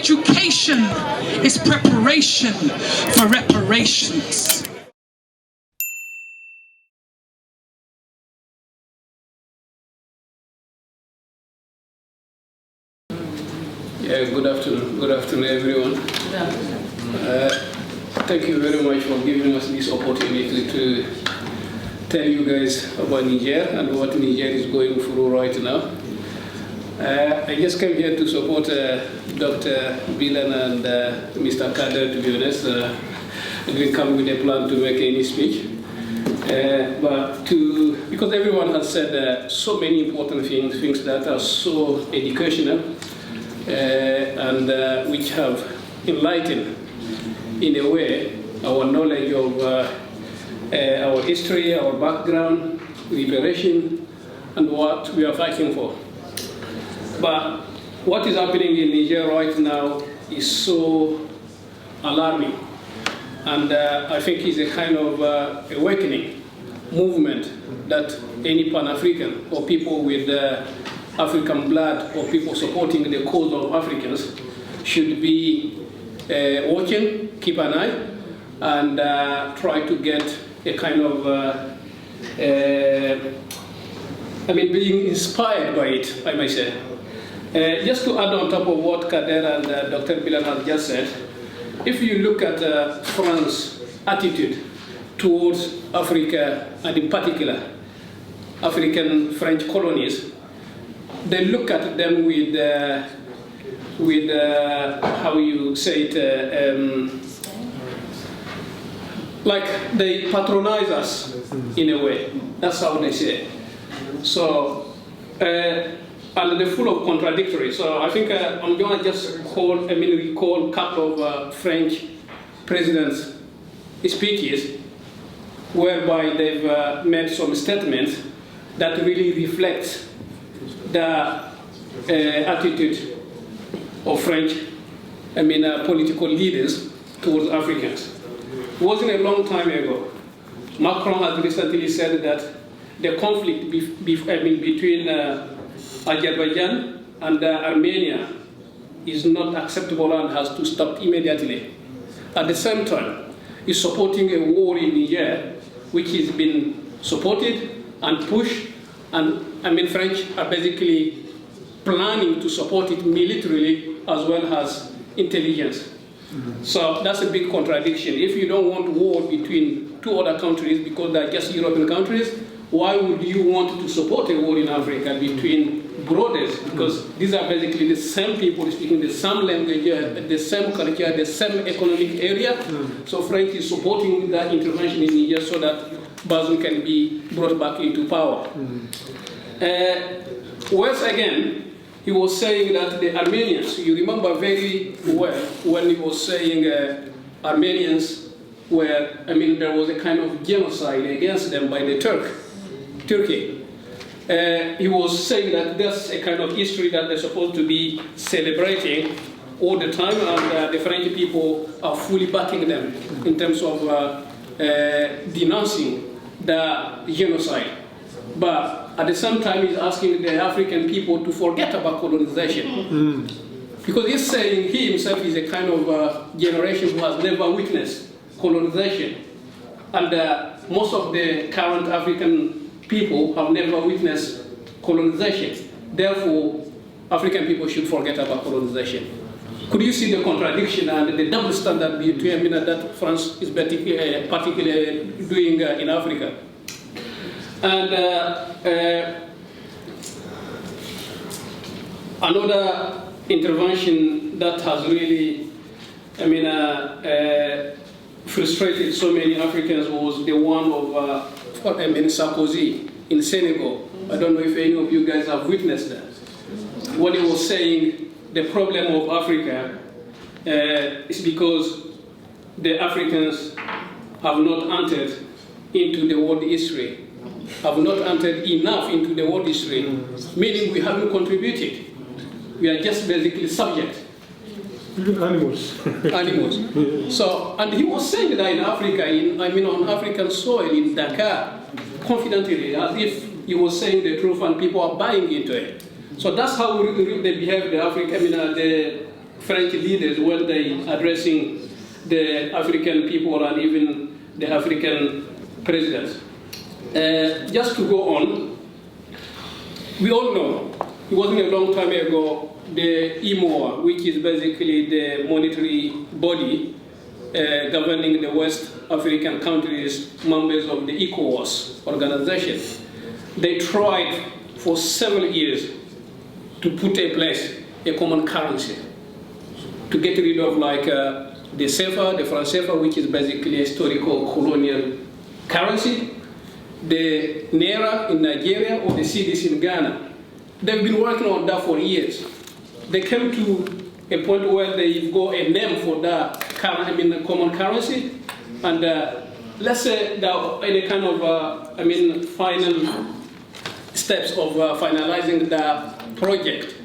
Education is preparation for reparations. Yeah, good afternoon everyone. Thank you very much for giving us this opportunity to tell you guys about Niger and what Niger is going through right now. I just came here to support Dr. Bilan and Mr. Kader, to be honest. I didn't come with a plan to make any speech. Because everyone has said so many important things that are so educational and which have enlightened, in a way, our knowledge of our history, our background, reparation, and what we are fighting for. But what is happening in Niger right now is so alarming, and I think it's a kind of awakening movement that any Pan-African or people with African blood or people supporting the cause of Africans should be watching, keep an eye, and try to get a kind of, being inspired by it, I may say. Just to add on top of what Kader and Dr. Bilan has just said, if you look at France's attitude towards Africa, and in particular, African French colonies, they look at them with how you say it, like they patronize us in a way. That's how they say it. So, and they're full of contradictory. So I think I'm going to just recall a couple of French presidents' speeches whereby they've made some statements that really reflect the attitude of French, political leaders towards Africans. It wasn't a long time ago. Macron has recently said that the conflict between Azerbaijan and Armenia is not acceptable and has to stop immediately. At the same time, he's supporting a war in Niger, which has been supported and pushed, and French are basically planning to support it militarily as well as intelligence. So that's a big contradiction. If you don't want war between two other countries because they're just European countries, why would you want to support a war in Africa between brothers? Because these are basically the same people speaking the same language, the same culture, the same economic area. So French is supporting that intervention in Niger so that Bazoum can be brought back into power. Once again, he was saying that the Armenians, you remember very well when he was saying Armenians were, there was a kind of genocide against them by the Turkey. He was saying that that's a kind of history that they're supposed to be celebrating all the time, and the French people are fully backing them in terms of denouncing the genocide. But at the same time, he's asking the African people to forget about colonization. Because he's saying he himself is a kind of generation who has never witnessed colonization. And most of the current African people have never witnessed colonization. Therefore, African people should forget about colonization. Could you see the contradiction and the double standard between that France is particularly doing in Africa? And another intervention that has really, frustrated so many Africans was the one of Sarkozy in Senegal. I don't know if any of you guys have witnessed that. What he was saying, the problem of Africa is because the Africans have not entered into the world history, have not entered enough into the world history, meaning we haven't contributed. We are just basically subject. Animals. Animals. So, and he was saying that in Africa, on African soil, in Dakar, confidently, as if he was saying the truth and people are buying into it. So that's how they behave, the French leaders when they addressing the African people and even the African presidents. Just to go on, we all know, it wasn't a long time ago, the ISMAR, which is basically the monetary body governing the West African countries, members of the ECOWAS organization, they tried for several years to put in place a common currency, to get rid of like the CFA, the franc CFA, which is basically a historical colonial currency, the Naira in Nigeria, or the cedis in Ghana. They've been working on that for years. They came to a point where they got a name for that common currency, and let's say that any kind of final steps of finalizing the project,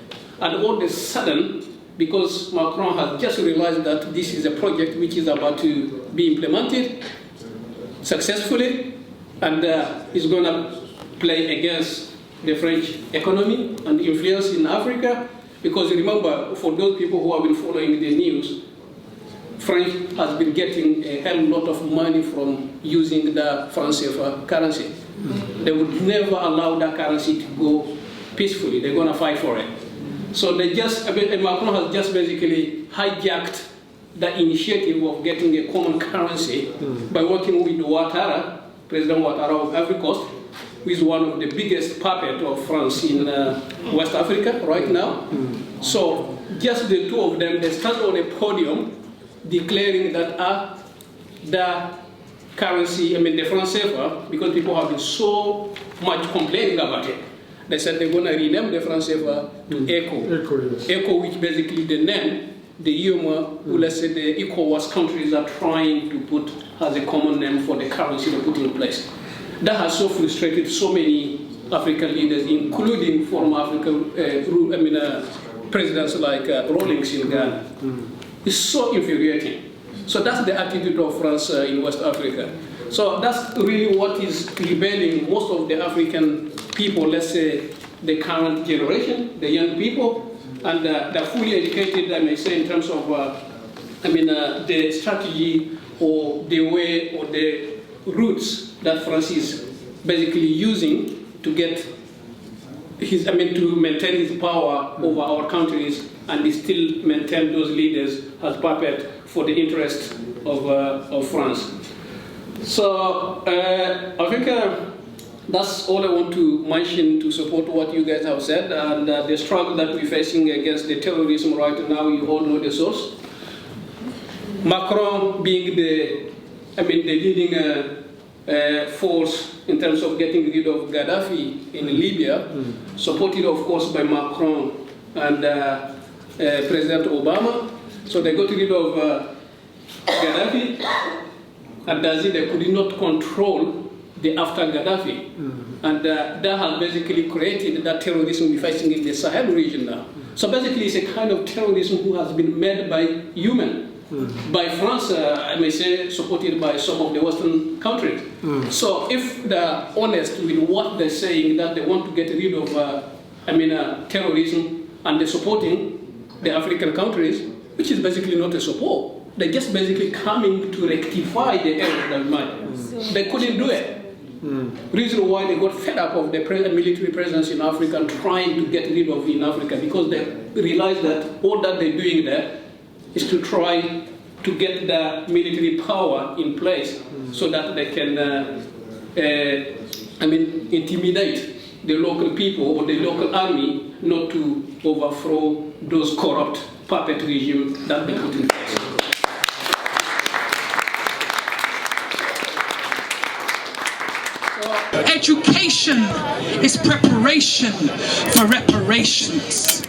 and all of a sudden, because Macron has just realized that this is a project which is about to be implemented successfully, and is going to play against the French economy and influence in Africa. Because remember, for those people who have been following the news, France has been getting a hell lot of money from using the franc CFA currency. They would never allow that currency to go peacefully. They're going to fight for it. So they just, Macron has just basically hijacked the initiative of getting a common currency by working with Ouattara, President Ouattara of Ivory Coast, who is one of the biggest puppets of France in West Africa right now. So just the two of them, they stand on a podium declaring that the currency, the franc CFA, because people have been so much complaining about it, they said they're going to rename the franc CFA to ECO. Yes. ECO, which basically the name, the ISMAR, who let's say the ECOWAS countries are trying to put as a common name for the currency they put in place. That has so frustrated so many African leaders, including former African presidents like Rawlings in Ghana. It's so infuriating. So that's the attitude of France in West Africa. So that's really what is rebelling most of the African people, let's say the current generation, the young people, and the fully educated, I may say, in terms of the strategy or the way or the routes that France is basically using to get his, to maintain his power over our countries, and he still maintain those leaders as puppets for the interest of France. So I think that's all I want to mention to support what you guys have said, and the struggle that we're facing against the terrorism right now. You all know the source. Macron being the leading force in terms of getting rid of Gaddafi in Libya, supported of course by Macron and President Obama. So they got rid of Gaddafi, and that's it. They could not control the after Gaddafi, and that has basically created that terrorism we're facing in the Sahel region now. So basically, it's a kind of terrorism who has been made by human. By France, I may say, supported by some of the Western countries. So if they're honest with what they're saying, that they want to get rid of terrorism, and they're supporting the African countries, which is basically not a support. They're just basically coming to rectify the errors that made. They couldn't do it. Reason why they got fed up of the military presence in Africa and trying to get rid of it in Africa, because they realized that all that they're doing there is to try to get the military power in place so that they can intimidate the local people or the local army not to overthrow those corrupt puppet regimes that they put in place. Education is preparation for reparations.